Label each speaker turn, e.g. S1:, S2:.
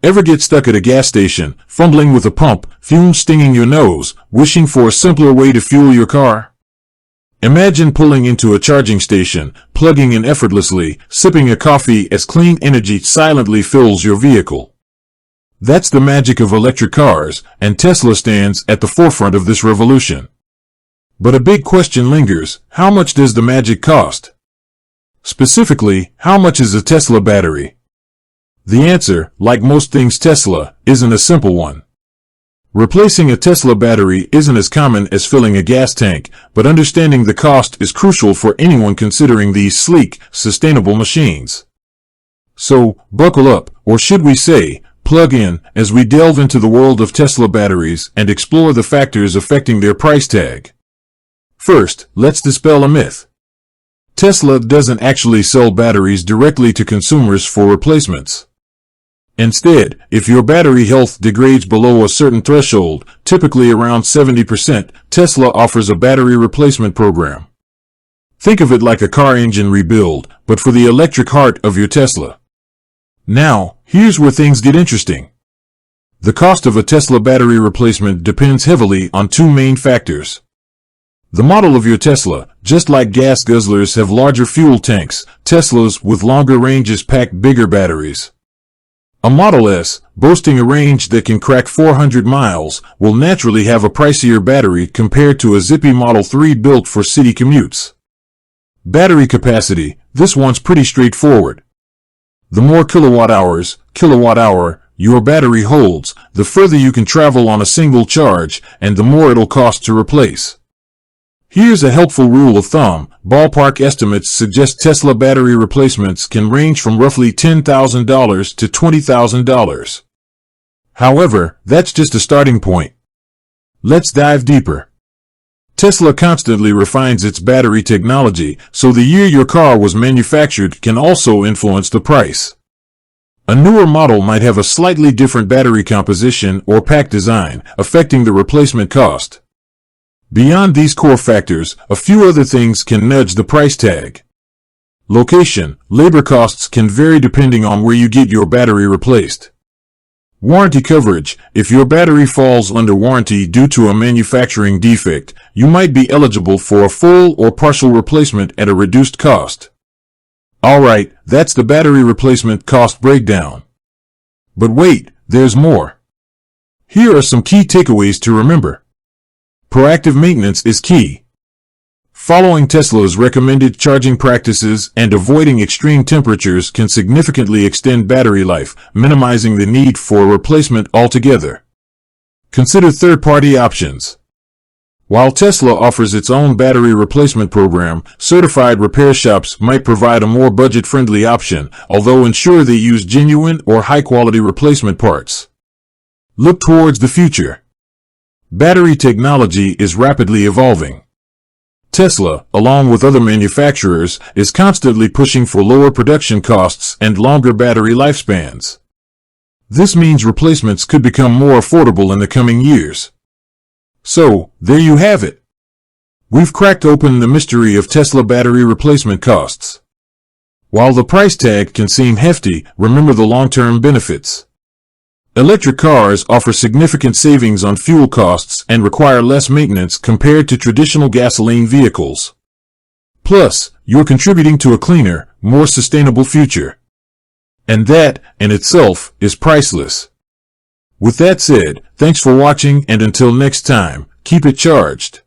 S1: Ever get stuck at a gas station, fumbling with a pump, fumes stinging your nose, wishing for a simpler way to fuel your car? Imagine pulling into a charging station, plugging in effortlessly, sipping a coffee as clean energy silently fills your vehicle. That's the magic of electric cars, and Tesla stands at the forefront of this revolution. But a big question lingers: how much does the magic cost? Specifically, how much is a Tesla battery? The answer, like most things Tesla, isn't a simple one. Replacing a Tesla battery isn't as common as filling a gas tank, but understanding the cost is crucial for anyone considering these sleek, sustainable machines. So, buckle up, or should we say, plug in, as we delve into the world of Tesla batteries and explore the factors affecting their price tag. First, let's dispel a myth. Tesla doesn't actually sell batteries directly to consumers for replacements. Instead, if your battery health degrades below a certain threshold, typically around 70%, Tesla offers a battery replacement program. Think of it like a car engine rebuild, but for the electric heart of your Tesla. Now, here's where things get interesting. The cost of a Tesla battery replacement depends heavily on two main factors. The model of your Tesla. Just like gas guzzlers have larger fuel tanks, Teslas with longer ranges pack bigger batteries. A Model S, boasting a range that can crack 400 miles, will naturally have a pricier battery compared to a zippy Model 3 built for city commutes. Battery capacity. This one's pretty straightforward. The more kilowatt-hour, your battery holds, the further you can travel on a single charge, and the more it'll cost to replace. Here's a helpful rule of thumb. Ballpark estimates suggest Tesla battery replacements can range from roughly $10,000 to $20,000. However, that's just a starting point. Let's dive deeper. Tesla constantly refines its battery technology, so the year your car was manufactured can also influence the price. A newer model might have a slightly different battery composition or pack design, affecting the replacement cost. Beyond these core factors, a few other things can nudge the price tag. Location. Labor costs can vary depending on where you get your battery replaced. Warranty coverage. If your battery falls under warranty due to a manufacturing defect, you might be eligible for a full or partial replacement at a reduced cost. Alright, that's the battery replacement cost breakdown. But wait, there's more. Here are some key takeaways to remember. Proactive maintenance is key. Following Tesla's recommended charging practices and avoiding extreme temperatures can significantly extend battery life, minimizing the need for a replacement altogether. Consider third-party options. While Tesla offers its own battery replacement program, certified repair shops might provide a more budget-friendly option, although ensure they use genuine or high-quality replacement parts. Look towards the future. Battery technology is rapidly evolving. Tesla, along with other manufacturers, is constantly pushing for lower production costs and longer battery lifespans. This means replacements could become more affordable in the coming years. So, there you have it. We've cracked open the mystery of Tesla battery replacement costs. While the price tag can seem hefty, remember the long-term benefits. Electric cars offer significant savings on fuel costs and require less maintenance compared to traditional gasoline vehicles. Plus, you're contributing to a cleaner, more sustainable future. And that, in itself, is priceless. With that said, thanks for watching, and until next time, keep it charged.